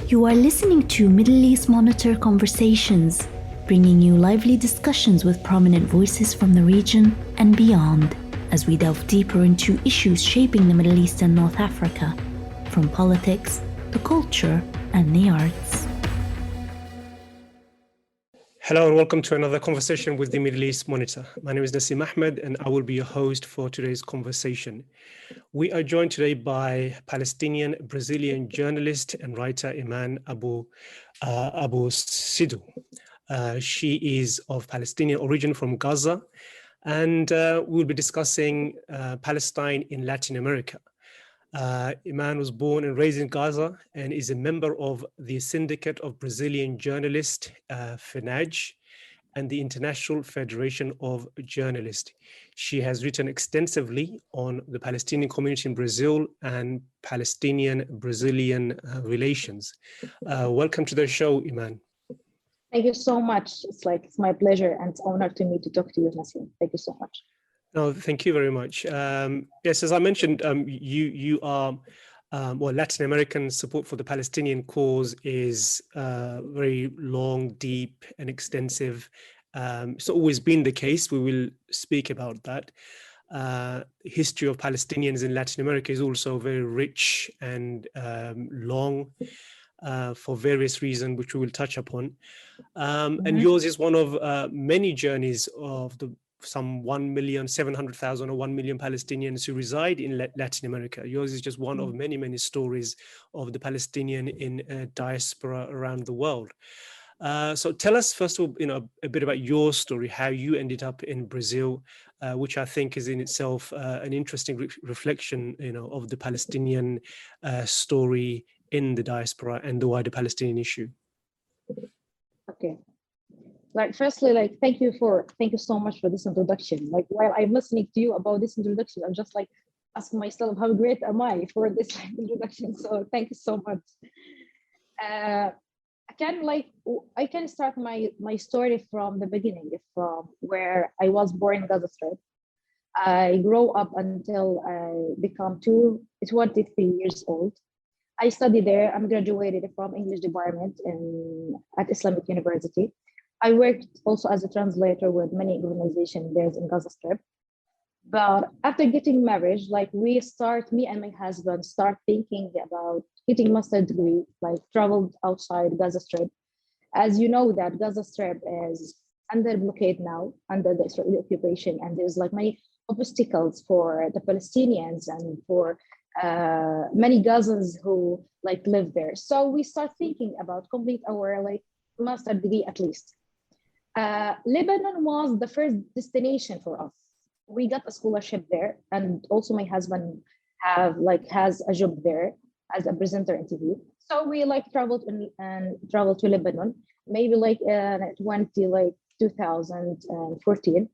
You are listening to Middle East Monitor Conversations, bringing you lively discussions with prominent voices from the region and beyond, as we delve deeper into issues shaping the Middle East and North Africa, from politics, the culture, and the arts. Hello and welcome to another conversation with the Middle East Monitor. My name is Nassim Ahmed and I will be your host for today's conversation. We are joined today by Palestinian-Brazilian journalist and writer Eman Abusidu. She is of Palestinian origin from Gaza, and we'll be discussing Palestine in Latin America. Eman was born and raised in Gaza and is a member of the Syndicate of Brazilian Journalists, FENAJ, and the International Federation of Journalists. She has written extensively on the Palestinian community in Brazil and Palestinian-Brazilian relations. Welcome to the show, Eman. Thank you so much. It's my pleasure and honor to me to talk to you, Nassim. Thank you so much. No, thank you very much. Yes, as I mentioned, you are, Latin American support for the Palestinian cause is very long, deep, and extensive. It's always been the case. We will speak about that. History of Palestinians in Latin America is also very rich and long for various reasons, which we will touch upon. And yours is one of many journeys of some 1,700,000 or 1 million Palestinians who reside in Latin America. Yours is just one of many, many stories of the Palestinian in diaspora around the world. So tell us, first of all, a bit about your story, how you ended up in Brazil, which I think is in itself an interesting reflection, of the Palestinian story in the diaspora and the wider Palestinian issue. Okay. Firstly, thank you so much for this introduction. While I'm listening to you about this introduction, I'm just asking myself, how great am I for this introduction? So thank you so much. I can start my story from the beginning, from where I was born in Gaza Strip. I grew up until I become 23 years old. I studied there. I'm graduated from English department at Islamic University. I worked also as a translator with many organizations there in Gaza Strip. But after getting married, me and my husband start thinking about getting master degree, traveled outside Gaza Strip. As you know that Gaza Strip is under blockade now, under the Israeli occupation, and there's many obstacles for the Palestinians and for many Gazans who live there. So we start thinking about complete our master degree at least. Lebanon was the first destination for us. We got a scholarship there, and also my husband has a job there as a presenter in TV. So we traveled to Lebanon, maybe 2014.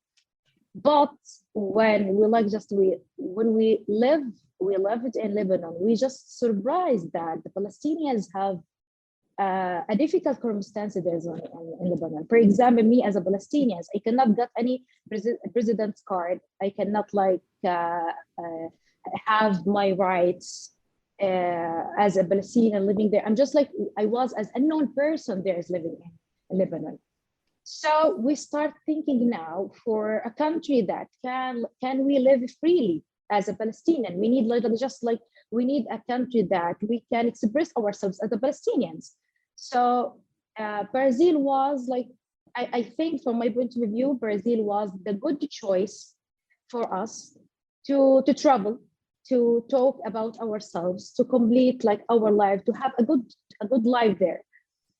But when we lived in Lebanon, we just surprised that the Palestinians have a difficult circumstances in Lebanon. For example, me as a Palestinian, I cannot get any president's card. I cannot have my rights as a Palestinian living there. I'm just I was as unknown person there is living in Lebanon. So we start thinking now for a country that can we live freely as a Palestinian. We need we need a country that we can express ourselves as the Palestinians. So Brazil was I think from my point of view, Brazil was the good choice for us to travel, to talk about ourselves, to complete our life, to have a good life there.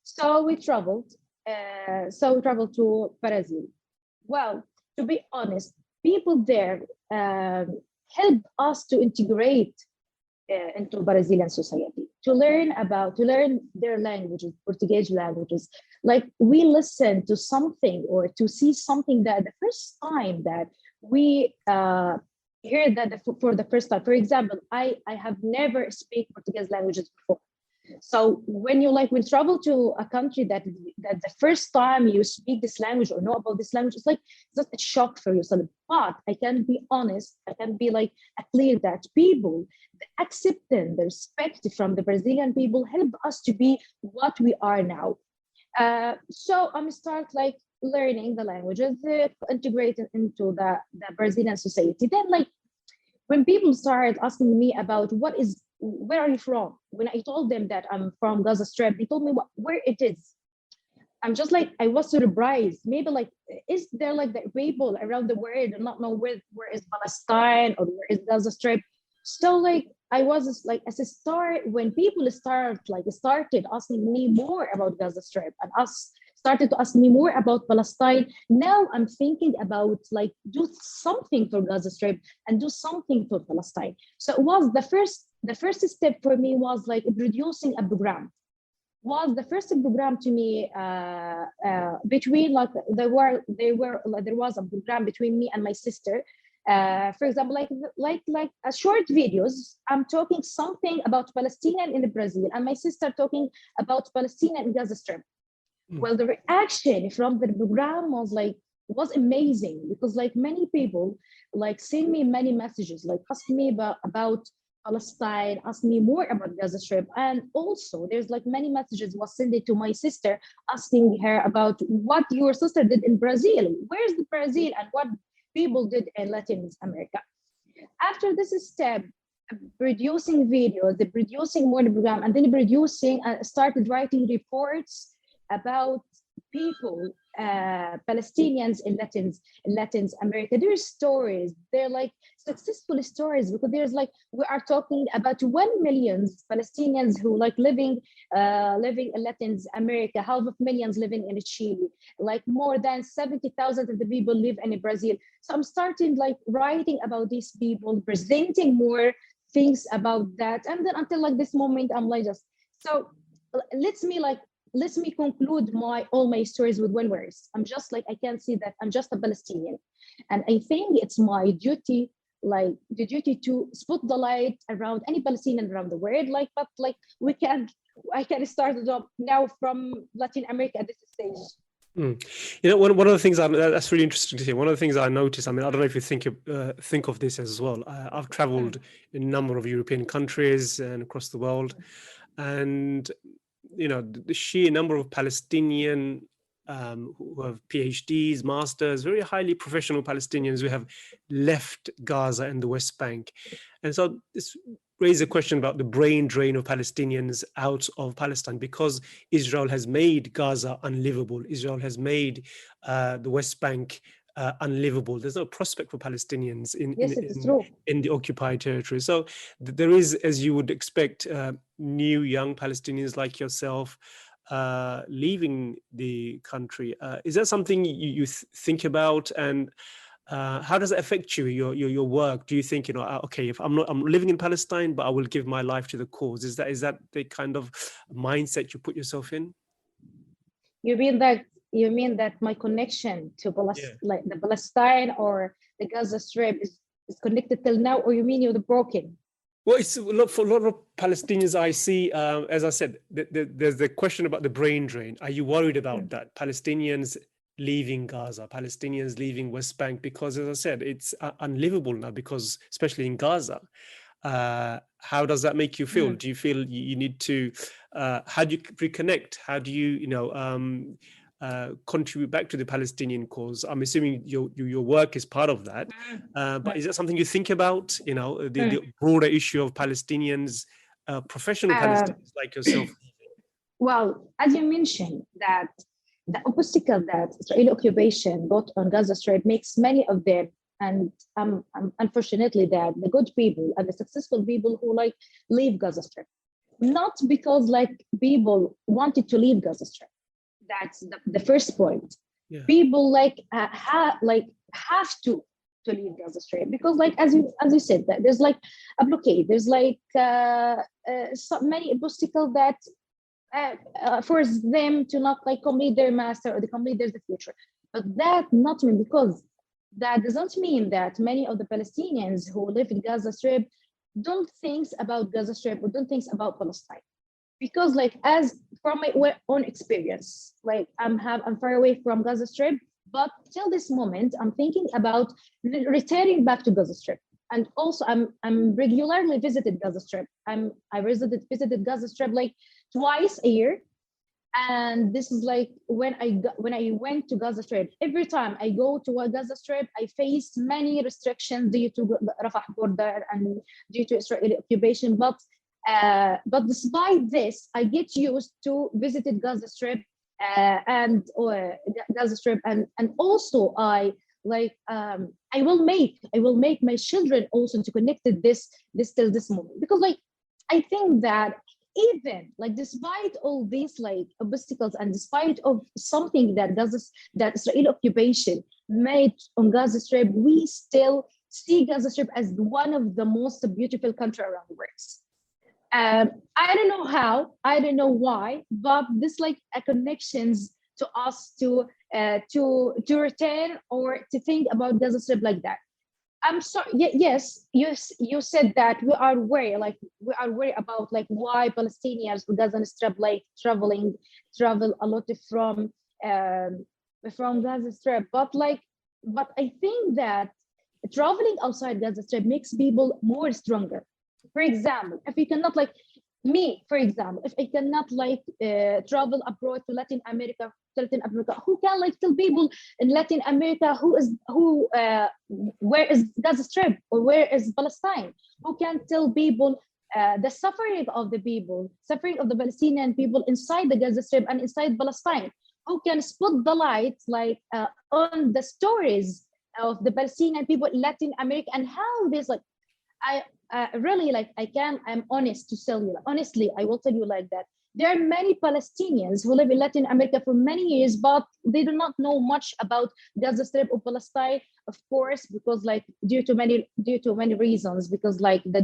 So we traveled. To Brazil. Well, to be honest, people there helped us to integrate into Brazilian society, to learn their languages, Portuguese languages. We listen to something or to see something that the first time that we hear that for the first time. For example, I have never speak Portuguese languages before. So when you will travel to a country that that the first time you speak this language or know about this language, it's like just a shock for yourself. But I can be honest, I can be like clear that people, the acceptance, the respect from the Brazilian people helped us to be what we are now. So I'm start like learning the languages, integrated into the Brazilian society. Then like when people started asking me about where are you from? When I told them that I'm from Gaza Strip, they told me where it is. I'm just like, I was surprised. Maybe like, is there like the people around the world and not know where is Palestine or where is Gaza Strip? So like, I was like, as a start, when people started asking me more about Gaza Strip and started to ask me more about Palestine, now I'm thinking about like, do something for Gaza Strip and do something for Palestine. So it was the first step for me was like producing a program. Was the first program to me between like there was a program between me and my sister. For example, like a short videos. I'm talking something about Palestinian in Brazil, and my sister talking about Palestinian in Gaza Strip. Well, the reaction from the program was amazing, because like many people like send me many messages, like ask me about Palestine, ask me more about Gaza Strip. And also there's like many messages was sent to my sister asking her about what your sister did in Brazil. Where's the Brazil and what people did in Latin America. After this step, producing videos, producing more program, and then started writing reports about people, Palestinians in Latin America. Their stories, they're like successful stories, because there's like, we are talking about 1 million Palestinians who like living in Latin America, 500,000 living in Chile, like more than 70,000 of the people live in Brazil. So I'm starting like writing about these people, presenting more things about that. And then until like this moment, I'm like just, so let me conclude all my stories with one word. I'm just like, I can see that I'm just a Palestinian. And I think it's my duty, like the duty to put the light around any Palestinian around the world. Like, but like I can start it up now from Latin America at this stage. You know, one of the things that's really interesting to hear. One of the things I noticed, I mean, I don't know if you think of this as well. I've traveled in a number of European countries and across the world, and you know, the sheer number of Palestinian who have PhDs, masters, very highly professional Palestinians who have left Gaza and the West Bank. And so this raises a question about the brain drain of Palestinians out of Palestine, because Israel has made Gaza unlivable. Israel has made the West Bank unlivable. There's no prospect for Palestinians in the occupied territory. So there is, as you would expect, new young Palestinians like yourself leaving the country. Is that something you think about, and how does it affect you, your work? Do you think, you know, okay, if I'm living in Palestine, but I will give my life to the cause? Is that the kind of mindset you put yourself in? You mean that my connection to like the Palestine or the Gaza Strip is connected till now, or you mean you're broken? Well, it's for a lot of Palestinians I see, as I said, there's the question about the brain drain. Are you worried about that? Palestinians leaving Gaza, Palestinians leaving West Bank, because as I said, it's unlivable now, because especially in Gaza. How does that make you feel? Do you feel you need to, how do you reconnect? How do you, contribute back to the Palestinian cause? I'm assuming your work is part of that, but is that something you think about, you know, the broader issue of Palestinians, professional Palestinians like yourself? Well, as you mentioned, that the obstacle that Israeli occupation brought on Gaza Strip makes many of them, and unfortunately that the good people and the successful people who like leave Gaza Strip, not because like people wanted to leave Gaza Strip. That's the first point. Yeah. People like have to leave Gaza Strip, because like as you said, that there's like a blockade. There's like so many obstacles that force them to not like complete their master or they complete their future. But that not mean, because that doesn't mean that many of the Palestinians who live in Gaza Strip don't think about Gaza Strip or don't think about Palestine. because like as from my own experience, like I'm far away from Gaza Strip, but till this moment I'm thinking about returning back to Gaza Strip. And also I'm regularly visited Gaza Strip. I visited Gaza Strip like twice a year. And this is like when I went to Gaza Strip, every time I go to a Gaza Strip, I face many restrictions due to the Rafah border and due to Israeli occupation. But despite this, I get used to visiting Gaza Strip and Gaza Strip, and also I will make my children also to connect to this till this moment, because like I think that even like despite all these like obstacles and despite of something that Israeli occupation made on Gaza Strip, we still see Gaza Strip as one of the most beautiful country around the world. I don't know how, I don't know why, but this like a connections to us to return or to think about Gaza Strip like that. I'm sorry. Yes, you said that we are worried about like why Palestinians who Gaza Strip like travel a lot from Gaza Strip, but I think that traveling outside Gaza Strip makes people more stronger. For example, if we cannot like me, for example, if I cannot like travel abroad to Latin America, who can like tell people in Latin America where is Gaza Strip or where is Palestine? Who can tell people the suffering of the Palestinian people inside the Gaza Strip and inside Palestine? Who can put the light like on the stories of the Palestinian people in Latin America and how this like really like I'm honest to tell you, honestly, I will tell you like that. There are many Palestinians who live in Latin America for many years, but they do not know much about Gaza Strip or Palestine, of course, because like due to many reasons, because like the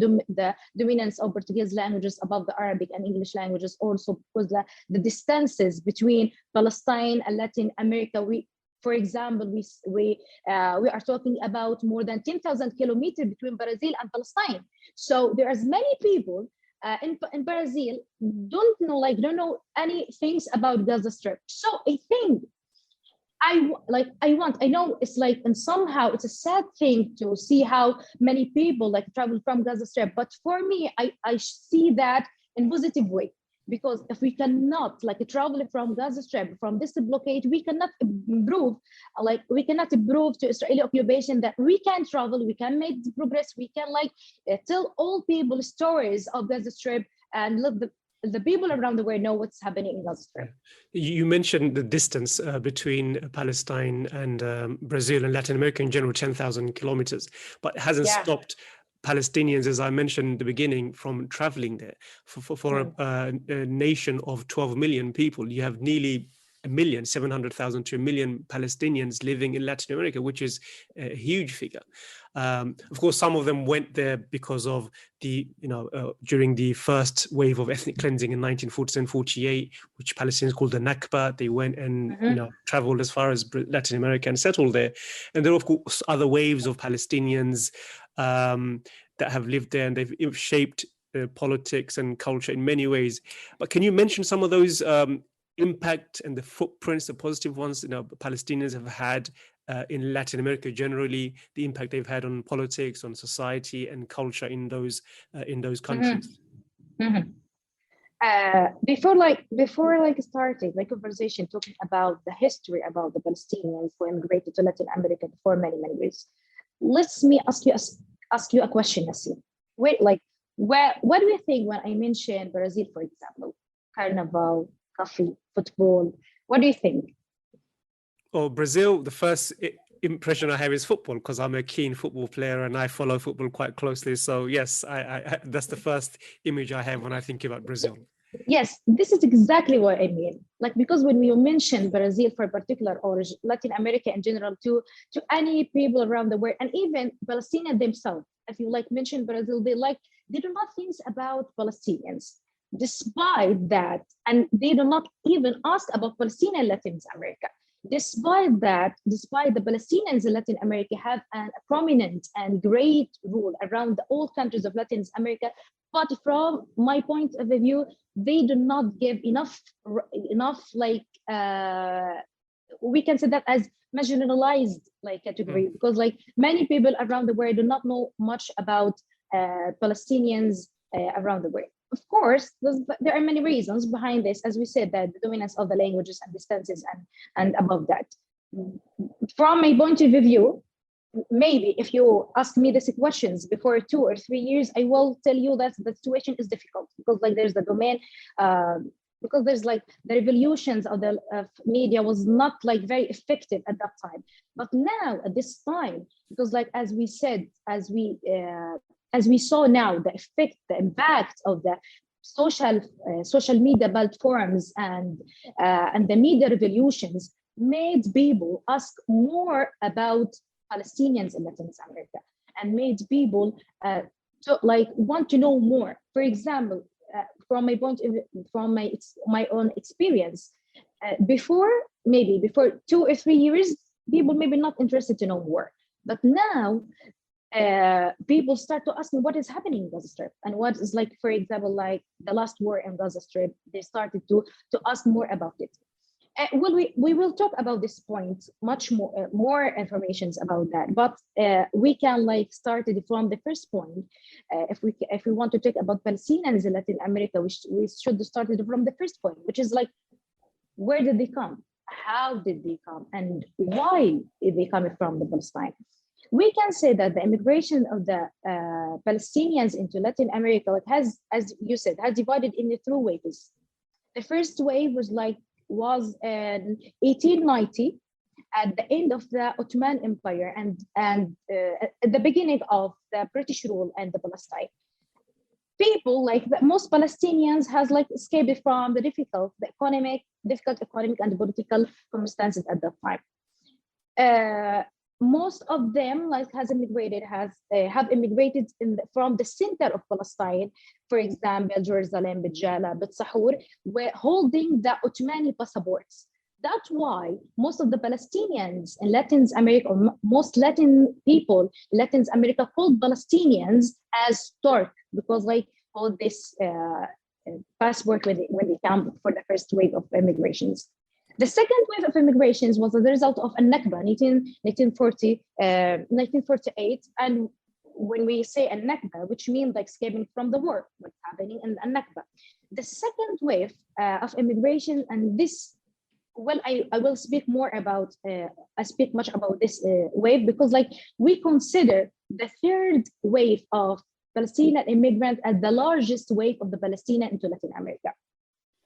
dominance of Portuguese languages above the Arabic and English languages, also because the distances between Palestine and Latin America, for example, we are talking about more than 10,000 kilometers between Brazil and Palestine. So there are many people in Brazil don't know any things about Gaza Strip. So I think I know it's like, and somehow it's a sad thing to see how many people like travel from Gaza Strip. But for me, I see that in positive way. Because if we cannot like travel from Gaza Strip, from this blockade, we cannot prove to Israeli occupation that we can travel, we can make progress, we can like tell all people stories of Gaza Strip and let the people around the world know what's happening in Gaza Strip. You mentioned the distance between Palestine and Brazil and Latin America in general, 10,000 kilometers, but it hasn't stopped Palestinians, as I mentioned in the beginning, from traveling there. For a nation of 12 million people, you have nearly 700,000 to 1 million Palestinians living in Latin America, which is a huge figure. Of course, some of them went there because of during the first wave of ethnic cleansing in 1947-48, which Palestinians called the Nakba. They went and traveled as far as Latin America and settled there. And there are, of course, other waves of Palestinians that have lived there, and they've shaped politics and culture in many ways. But can you mention some of those impact and the footprints, the positive ones, Palestinians have had in Latin America generally, the impact they've had on politics, on society and culture in those countries? Before starting the conversation talking about the history about the Palestinians who immigrated to Latin America for many years, let me ask you a question, Nassim. What do you think when I mention Brazil, for example? Carnival, coffee, football. What do you think? Oh, Brazil, the first impression I have is football, because I'm a keen football player and I follow football quite closely. So yes, I that's the first image I have when I think about Brazil. Yes, this is exactly what I mean. Because when we mention Brazil for a particular, or Latin America in general, to any people around the world, and even Palestinians themselves, if you mention Brazil, they do not think about Palestinians. Despite that, and they do not even ask about Palestine and Latin America. Despite that, despite the Palestinians in Latin America have a prominent and great role around all countries of Latin America, but from my point of view, they do not give enough like we can say that as marginalized like category, because like many people around the world do not know much about Palestinians around the world. Of course, there are many reasons behind this, as we said, that the dominance of the languages and distances and above that. From my point of view, maybe if you ask me these questions before 2 or 3 years, I will tell you that the situation is difficult because like there's the domain, because there's like the revolutions of the media was not like very effective at that time. But now at this time, because like as we said, as we saw now, the effect, the impact of the social media platforms and the media revolutions made people ask more about Palestinians in Latin America and made people to like want to know more. For example, from my point of from my own experience, before 2 or 3 years, people maybe not interested to know more, but now people start to ask me what is happening in Gaza Strip and what is like, for example, like the last war in Gaza Strip. They started to ask more about it. Well, we will talk about this point much more informations about that, but we can like start it from the first point. If we want to talk about Palestinians in Latin America, we should start it from the first point, which is like, where did they come? How did they come? And why did they come from the Palestine? We can say that the immigration of the Palestinians into Latin America, like has, as you said, has divided into 3 waves. The first wave was in 1890, at the end of the Ottoman Empire and at the beginning of the British rule and the Palestine. People like most Palestinians has like escaped from the difficult economic and political circumstances at that time. Most of them like have immigrated from the center of Palestine, for example, Jerusalem, Bijala, Sahur, were holding the Ottoman passports. That's why most of the Palestinians in Latin America, or most Latin people in Latin America, called Palestinians as Turk, because like all this passport when they come for the first wave of immigrations. The second wave of immigrations was as a result of a Nakba, 1948. And when we say a Nakba, which means like escaping from the war, what's happening in a Nakba. The second wave of immigration, and this, well, I will speak more about, I speak much about this wave because like we consider the third wave of Palestinian immigrants as the largest wave of the Palestinians into Latin America.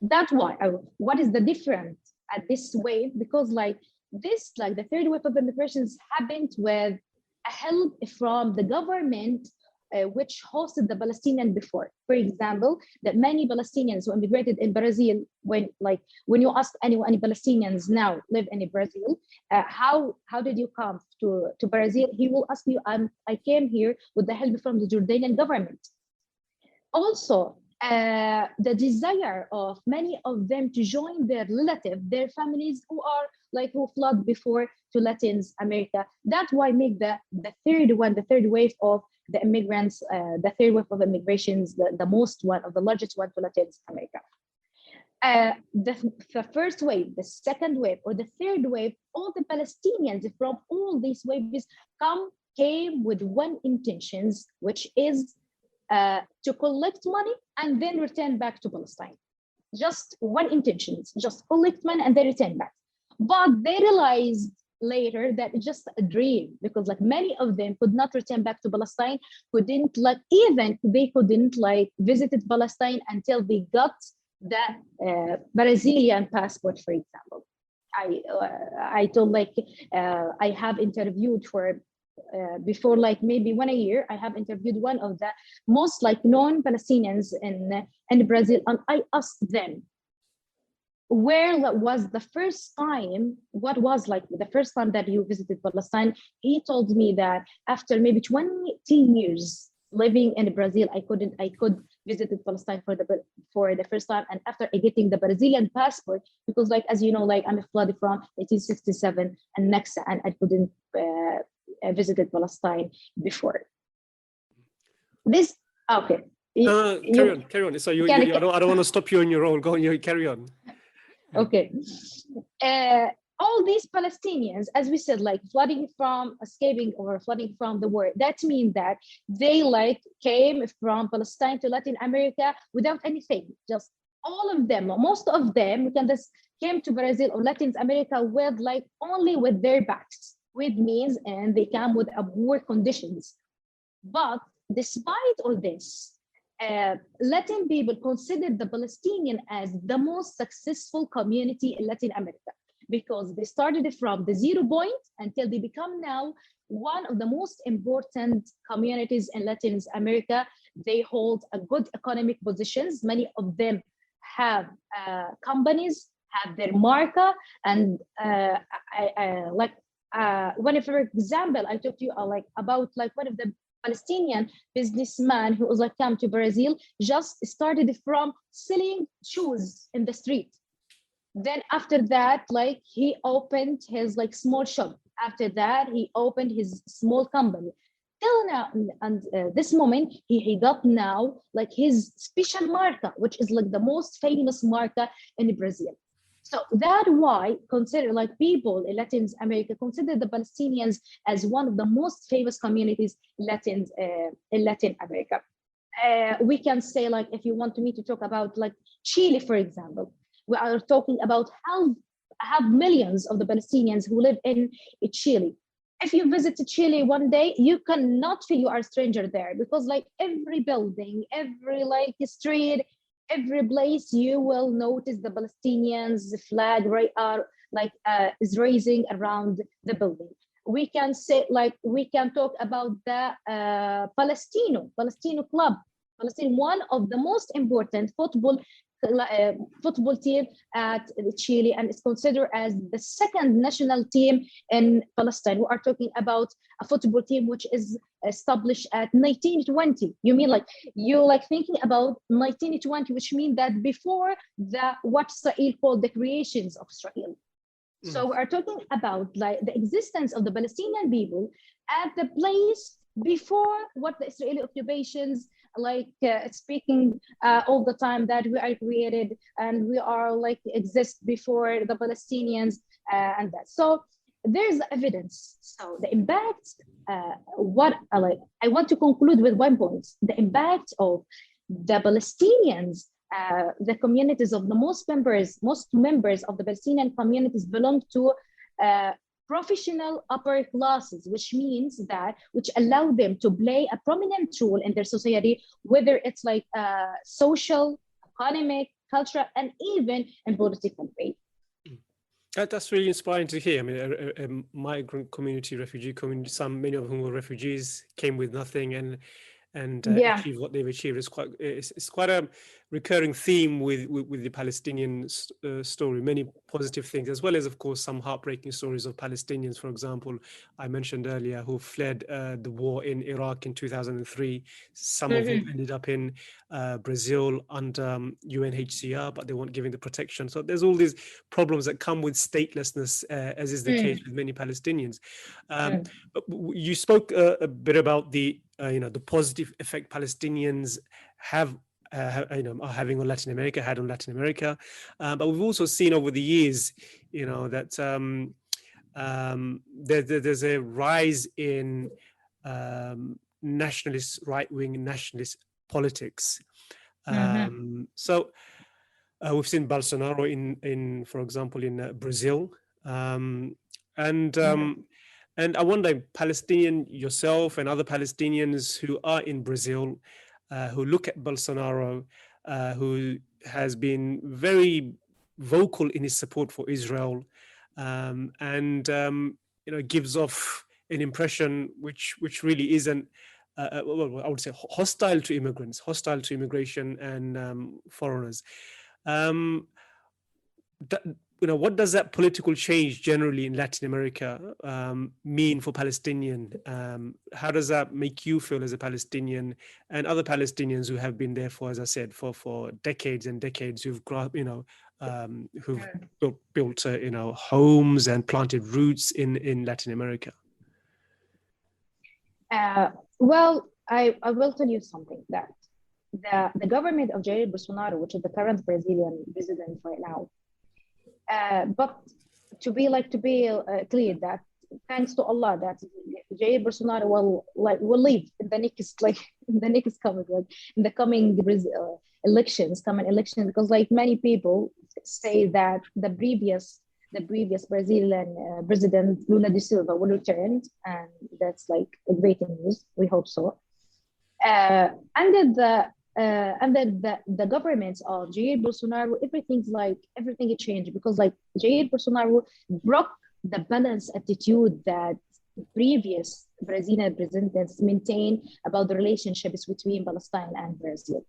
That's why, what is the difference at this wave? Because like this, like the third wave of immigrations happened with a help from the government which hosted the Palestinians before. For example, that many Palestinians who immigrated in Brazil, when you ask any Palestinians now live in Brazil, how did you come to Brazil? He will ask you, I came here with the help from the Jordanian government. Also, the desire of many of them to join their relatives, their families who fled before to Latin America. That's why make the third wave of the immigrants, the third wave of immigrations, the most one of the largest one to Latin America. The first wave, the second wave, or the third wave, all the Palestinians from all these waves came with one intentions, which is to collect money and then return back to Palestine. Just one intention, just collect money and then return back. But they realized later that it's just a dream, because like many of them could not return back to Palestine, couldn't visit Palestine until they got the Brazilian passport, for example. I told I have interviewed for before maybe 1 year, I have interviewed one of the most known Palestinians in Brazil, and I asked them where was the first time, what was the first time that you visited Palestine. He told me that after maybe 20 years living in Brazil, I could visited Palestine for the first time, and after getting the Brazilian passport, because like as you know, like I'm a flood from 1867 and Nexa, and I couldn't visited Palestine before. This okay. Carry on. So I don't want to stop you in your role. Go on, you carry on. Okay. All these Palestinians, as we said, like escaping or flooding from the war, that means that they like came from Palestine to Latin America without anything. Just all of them, most of them, came to Brazil or Latin America with like only with their backs, with means, and they come with poor conditions. But despite all this, Latin people considered the Palestinian as the most successful community in Latin America, because they started from the 0 point until they become now one of the most important communities in Latin America. They hold a good economic positions. Many of them have companies, have their marca, and for example, I talked to you about one of the Palestinian businessman who was come to Brazil, just started from selling shoes in the street. Then after that, he opened his small shop. After that, he opened his small company. Till now, and this moment, he got now his special marca, which is the most famous marca in Brazil. So that's why people in Latin America consider the Palestinians as one of the most famous communities in Latin America. We can say if you want me to talk about Chile, for example, we are talking about have millions of the Palestinians who live in Chile. If you visit Chile one day, you cannot feel you are a stranger there, because every building, every street, every place, you will notice the Palestinians flag is raising around the building. We can say we can talk about the Palestino club. Palestine, one of the most important football team at Chile, and is considered as the second national team in Palestine. We are talking about a football team which is established at 1920. You mean you thinking about 1920, which means that before what Israel called the creations of Israel. So we are talking about the existence of the Palestinian people at the place before what the Israeli occupations speaking all the time that we are created and we are exist before the Palestinians and that. So there's evidence. So the impact, I want to conclude with one point: the impact of the Palestinians, the communities of the most members of the Palestinian communities belong to professional upper classes, which means which allow them to play a prominent role in their society, whether it's social, economic, cultural, and even in political way. That's really inspiring to hear. I mean, a migrant community, refugee community, many of whom were refugees, came with nothing and achieve what they've achieved. It's quite a recurring theme with the Palestinian story. Many positive things, as well as, of course, some heartbreaking stories of Palestinians. For example, I mentioned earlier, who fled the war in Iraq in 2003. Some of them ended up in Brazil under UNHCR, but they weren't given the protection. So there's all these problems that come with statelessness, as is the case with many Palestinians. But you spoke a bit about the positive effect Palestinians are having on Latin America, had on Latin America. But we've also seen over the years, that there's a rise in right-wing nationalist politics. So we've seen Bolsonaro for example, in Brazil. And I wonder, Palestinian, yourself and other Palestinians who are in Brazil, who look at Bolsonaro, who has been very vocal in his support for Israel, and gives off an impression which really isn't, I would say, hostile to immigrants, hostile to immigration and foreigners. what does that political change generally in Latin America mean for Palestinian? How does that make you feel as a Palestinian and other Palestinians who have been there for, as I said, for decades and decades, who've who've built homes and planted roots in Latin America? Well, I will tell you something, that the government of Jair Bolsonaro, which is the current Brazilian president right now, but to be clear, that thanks to Allah, that Jair Bolsonaro will live in the next coming, in the coming elections, because many people say that the previous Brazilian president Lula da Silva will return, and that's a great news. We hope so. Under the government of Jair Bolsonaro, everything changed, because Jair Bolsonaro broke the balanced attitude that previous Brazilian presidents maintained about the relationships between Palestine and Brazil.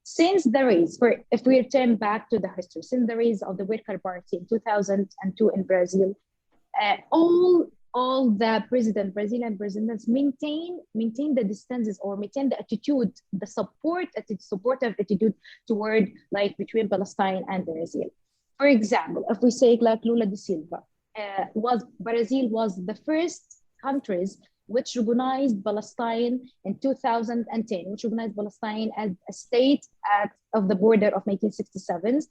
Since the rise, if we return back to the history, since the rise of the Worker Party in 2002 in Brazil, all the Brazilian presidents maintain the distances, or maintain the attitude, the supportive attitude toward between Palestine and Brazil. For example, if we say Lula da Silva, Brazil was the first countries which recognized Palestine in 2010, which recognized Palestine as a state of the border of 1967,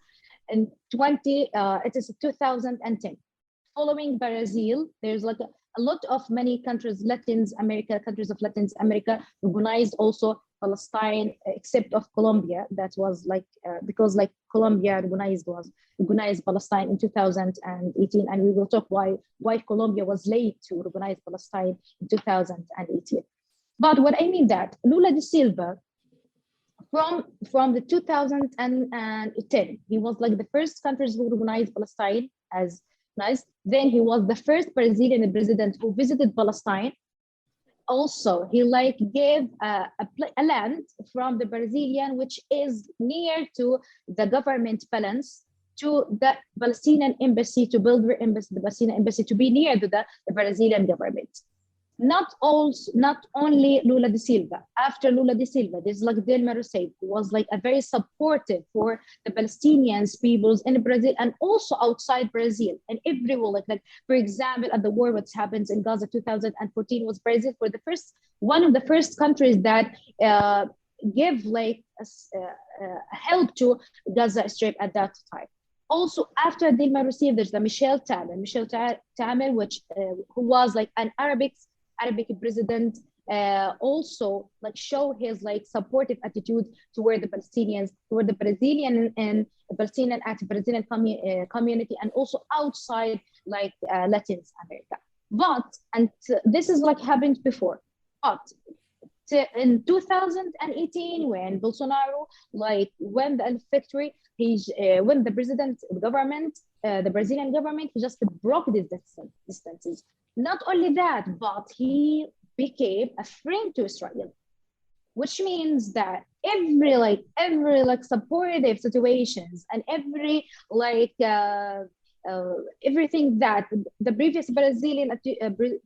and it is 2010. Following Brazil, there's a lot of many countries, countries of Latin America recognized also Palestine, except of Colombia. That was because Colombia recognized Palestine in 2018, and we will talk why Colombia was late to recognize Palestine in 2018. But what I mean that Lula da Silva, from the 2010, he was the first countries who recognized Palestine as nice. Then he was the first Brazilian president who visited Palestine. Also, he gave a land from the Brazilian, which is near to the government balance, to the Palestinian embassy, to build their embassy, the Palestinian embassy, to be near to the Brazilian government. Not only Lula da Silva. After Lula da Silva, there's Dilma Rousseff, who was a very supportive for the Palestinians peoples in Brazil and also outside Brazil, and everywhere. For example, at the war which happens in Gaza 2014, was Brazil for one of the first countries that give help to Gaza Strip at that time. Also, after Dilma Rousseff, there's the Michel Temer, who was an Arabic president, also show his supportive attitude toward the Palestinians, toward the Brazilian and Brazilian community, and also outside Latin America. But this is happened before. But in 2018, when Bolsonaro won the victory, when the the Brazilian government, he just broke these distances. Not only that, but he became a friend to Israel, which means that every supportive situations and every everything that the previous Brazilian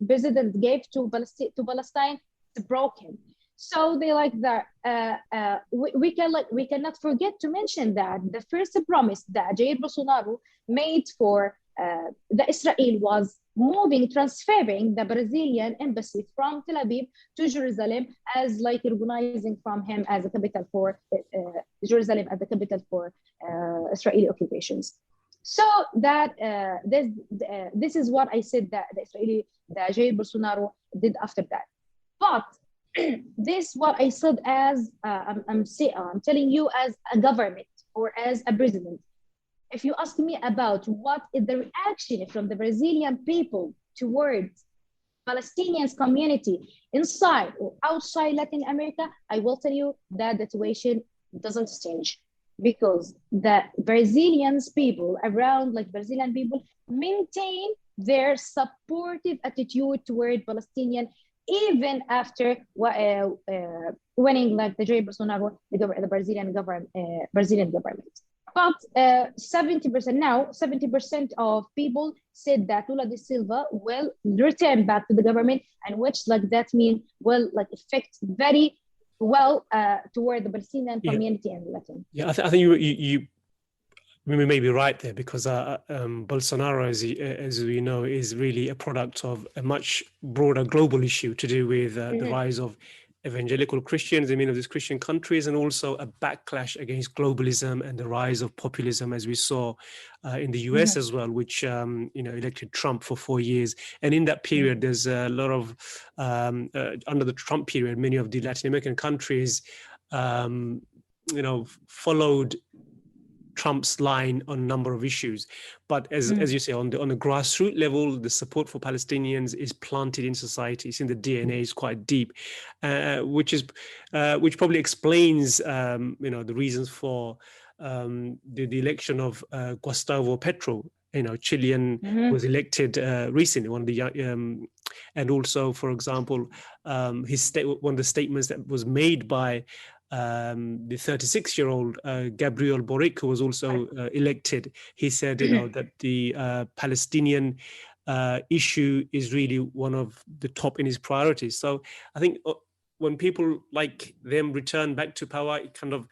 president gave to Palestine is broken. So they we cannot forget to mention that the first promise that Jair Bolsonaro made for the Israel was transferring the Brazilian embassy from Tel Aviv to Jerusalem, as recognizing from him as a capital for Jerusalem as the capital for Israeli occupations. So that this is what I said that Jair Bolsonaro did after that. But this what I said as I'm telling you as a government or as a president. If you ask me about what is the reaction from the Brazilian people towards Palestinians community inside or outside Latin America, I will tell you that the situation doesn't change, because the Brazilians people around Brazilian people maintain their supportive attitude toward Palestinian even after winning the Jair Bolsonaro, the Brazilian government. But 70% now, 70% of people said that Lula da Silva will return back to the government, and which like that mean will like affect very well toward the Palestinian community and Latin. Yeah, I think you may be right there, because Bolsonaro, as we know, is really a product of a much broader global issue to do with the rise of evangelical Christians in many of these Christian countries, and also a backlash against globalism and the rise of populism, as we saw in the US as well, which elected Trump for 4 years. And in that period, there's a lot of under the Trump period, many of the Latin American countries, followed Trump's line on a number of issues. But as you say, on the grassroots level, the support for Palestinians is planted in society. It's in the DNA, is quite deep, which probably explains the reasons for the election of Gustavo Petro. Chilean was elected recently. One of the and also, for example, one of the statements that was made by the 36-year-old Gabriel Boric, who was also elected, he said, that the Palestinian issue is really one of the top in his priorities. So I think when people like them return back to power, it kind of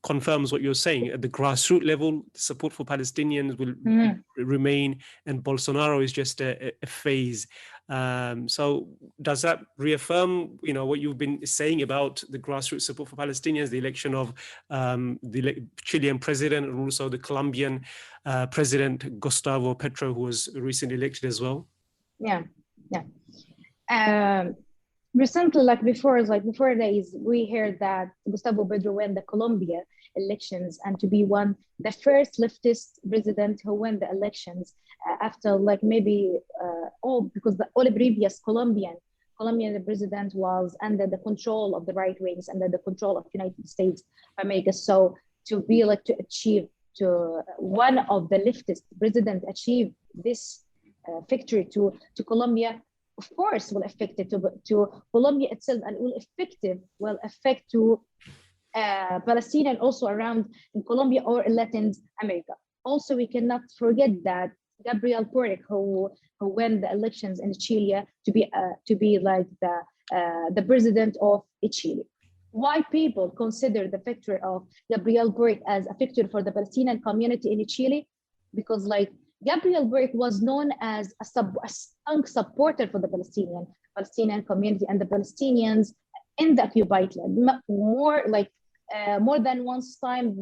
confirms what you're saying. At the grassroots level, the support for Palestinians will remain, and Bolsonaro is just a phase. So does that reaffirm, what you've been saying about the grassroots support for Palestinians, the election of the Chilean president, and also the Colombian president, Gustavo Petro, who was recently elected as well? Yeah. Recently, before days, we heard that Gustavo Petro won the Colombia elections, and to be the first leftist president who won the elections after because all the previous Colombian president was under the control of the right wings, under the control of United States of America. So to be one of the leftist president achieve this victory to Colombia, of course, will affect it to Colombia itself, and will affect to Palestinian also around in Colombia or in Latin America. Also, we cannot forget that Gabriel Boric, who won the elections in Chile, to be the president of Chile. Why people consider the victory of Gabriel Boric as a victory for the Palestinian community in Chile? Because Gabriel Boric was known as a strong supporter for the Palestinian community and the Palestinians in the occupied land. More than once time,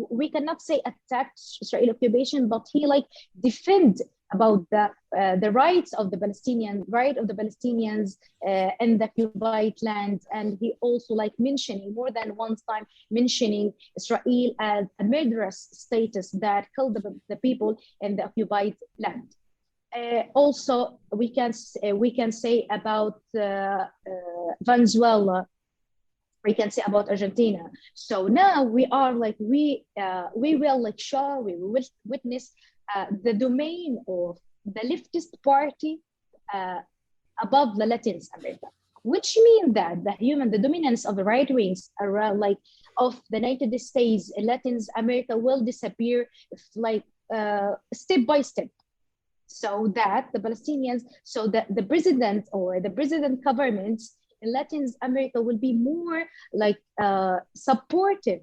we cannot say attacked Israeli occupation, but he defend about the rights of the Palestinians in the occupied land. And he also mentioning more than one time Israel as a murderous status that killed the people in the occupied land. Also, we can say about Venezuela. We can say about Argentina. So now we are we will witness the domain of the leftist party above the Latin America, which means that the dominance of the right wings around of the United States in Latin America will disappear step by step. So that the Palestinians, the president or the president governments in Latin America will be more supportive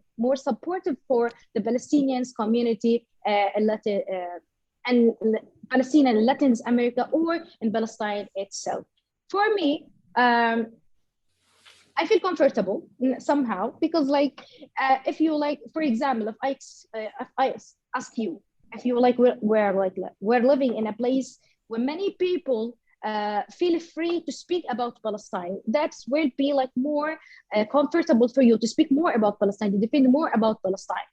for the Palestinian community and Palestine and Latin America, or in Palestine itself. For me, I feel comfortable somehow, because if you for example, if I ask you, if you we're living in a place where many people feel free to speak about Palestine, that will be more comfortable for you to speak more about Palestine, to defend more about Palestine.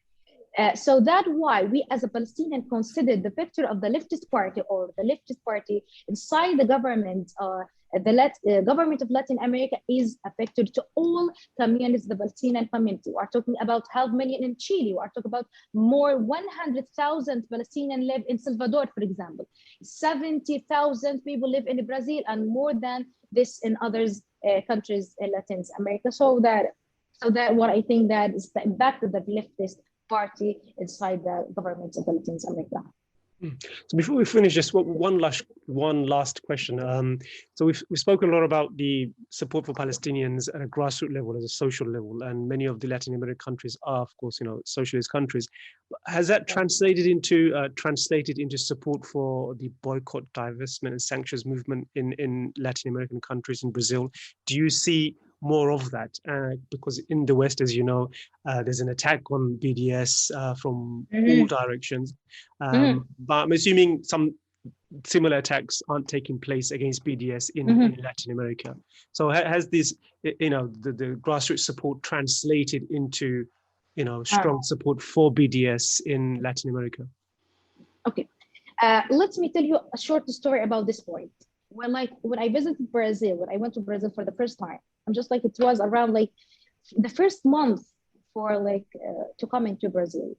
So that's why we as a Palestinian consider the victory of the leftist party or the leftist party inside the government, government of Latin America, is a victory to all communities, the Palestinian community. We are talking about 500,000 in Chile. We are talking about more 100,000 Palestinians live in Salvador, for example. 70,000 people live in Brazil, and more than this in other countries in Latin America. So that So that what I think that is the impact of the leftist party inside the government of Latin America. So before we finish, just one last question. So we've spoken a lot about the support for Palestinians at a grassroots level, as a social level, and many of the Latin American countries are, of course, socialist countries. Has that translated into support for the boycott, divestment, and sanctions movement in Latin American countries, in Brazil? Do you see more of that? Because in the West, as you know, there's an attack on BDS from all directions. But I'm assuming some similar attacks aren't taking place against BDS in Latin America. So has this, the grassroots support translated into, strong support for BDS in Latin America? Okay, let me tell you a short story about this point. When I visited Brazil, when I went to Brazil for the first time, I'm just like, it was around like the first month for to come into Brazil.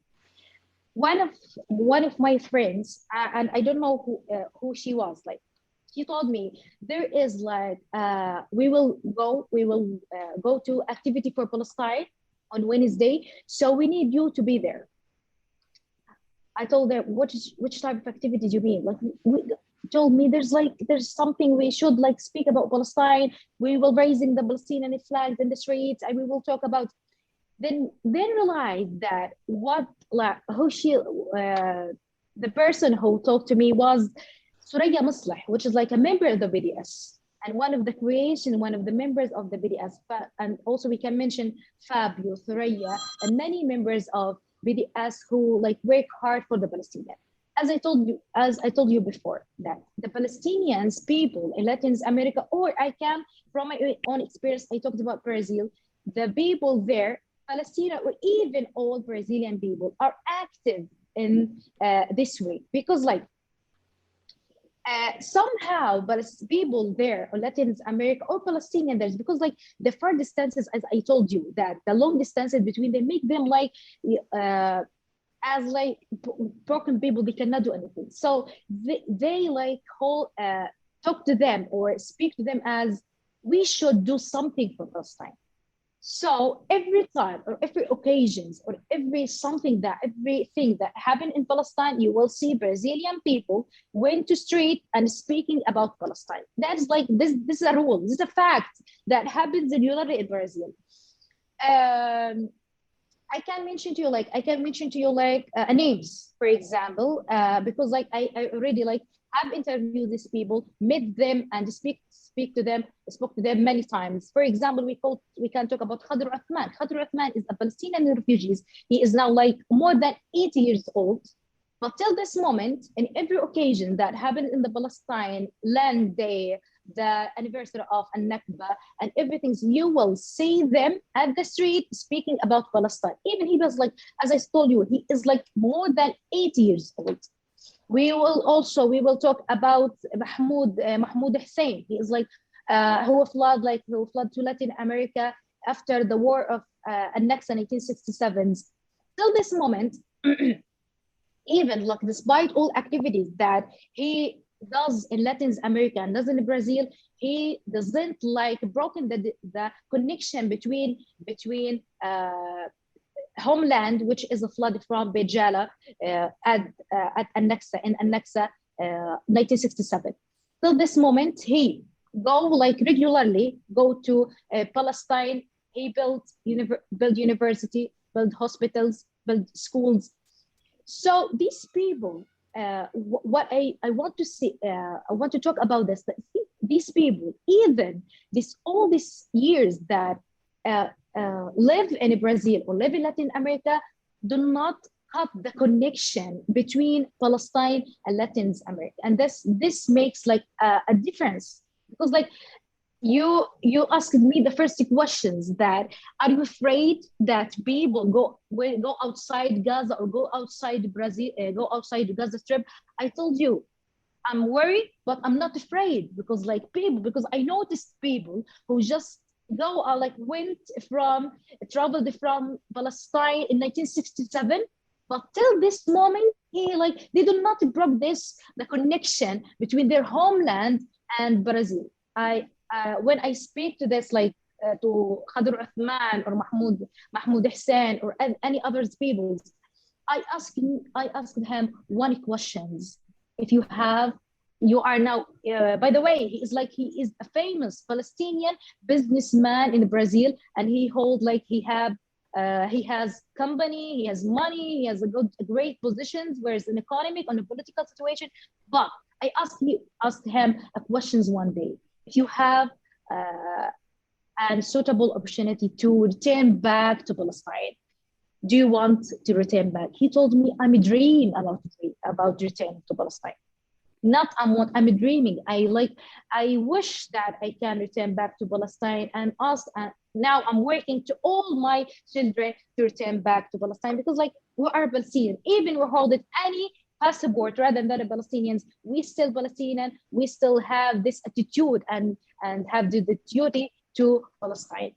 One of my friends, and I don't know who she was, like, she told me there is like we will go to activity for Palestine on Wednesday, so we need you to be there. I told her, which type of activity do you mean? Like, told me there's something we should like speak about Palestine. We will raising the Palestinian flags in the streets, and we will talk about. Then realized that the person who talked to me was Suraya Musleh, which is like a member of the BDS and one of the members of the BDS. And also we can mention Fabio, Suraya, and many members of BDS who like work hard for the Palestinians. As I told you before, that the Palestinians people in Latin America, or I can from my own experience, I talked about Brazil, the people there, Palestinian or even all Brazilian people are active in this way, because like somehow people there or Latin America or Palestinian there's, because like the far distances, as I told you, that the long distances between them make them like as like broken people, they cannot do anything. So they like talk to them or speak to them as we should do something for Palestine. So every time or every occasions or everything that happened in Palestine, you will see Brazilian people went to street and speaking about Palestine. That's like this is a rule. This is a fact that happens in Brazil. I can mention to you names, for example, because like I already like have interviewed these people, met them, and spoke to them many times. For example, we can talk about Khadr Athman. Khadr Athman is a Palestinian refugee. He is now like more than 80 years old. But till this moment, in every occasion that happened in the Palestine Land Day, the anniversary of Al-Nakba and everything, you will see them at the street speaking about Palestine. Even he was like, as I told you, he is like more than 80 years old. We will talk about Mahmoud Hussein. He is like who fled to Latin America after the war of Al-Nakba 1967. Till this moment, even like despite all activities that he does in Latin America and does in Brazil, he doesn't like broken the connection between homeland, which is a flood from Bejala at Al-Nakba in Al-Nakba 1967. Till this moment, he go like regularly go to Palestine. He built university, build hospitals, build schools. So these people, what I want to see, I want to talk about this. That these people, even all these years that live in Brazil or live in Latin America, do not cut the connection between Palestine and Latin America, and this makes like a difference, because like you asked me the first questions that are you afraid that people go outside Gaza or go outside Brazil, go outside Gaza Strip? I told you I'm worried, but I'm not afraid, because I noticed people who just traveled from Palestine in 1967, but till this moment they do not broke the connection between their homeland and Brazil. When I speak to this to Khadr Uthman or Mahmoud Hussein or any other people, I asked him one questions. If you are now, by the way, he is a famous Palestinian businessman in Brazil, and he has company, he has money, he has great positions, whereas in economic, on a political situation. But I asked him a questions one day. If you have a suitable opportunity to return back to Palestine, do you want to return back? He told me, I'm a dream about returning to Palestine. Not I'm dreaming. I wish that I can return back to Palestine and now I'm working to all my children to return back to Palestine, because we are Palestinian. Even we hold any passport rather than the Palestinians, we still Palestinian. We still have this attitude and have the duty to Palestine.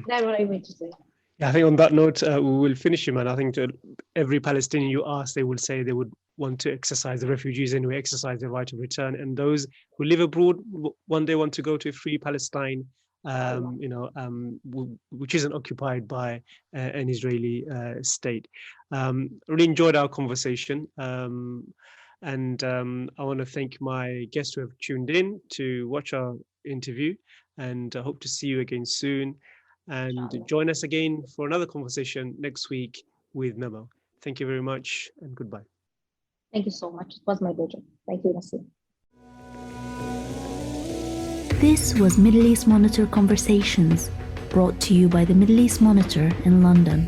That's what I meant to say. Yeah, I think on that note, we will finish, Eman. I think to every Palestinian you ask, they will say they would want to exercise, the refugees anyway, exercise their right of return. And those who live abroad one day want to go to a free Palestine, which isn't occupied by an Israeli state. Really enjoyed our conversation. And I want to thank my guests who have tuned in to watch our interview, and I hope to see you again soon. And join us again for another conversation next week with MEMO. Thank you very much and goodbye. Thank you so much. It was my pleasure. Thank you, Nassim. This was Middle East Monitor Conversations, brought to you by the Middle East Monitor in London.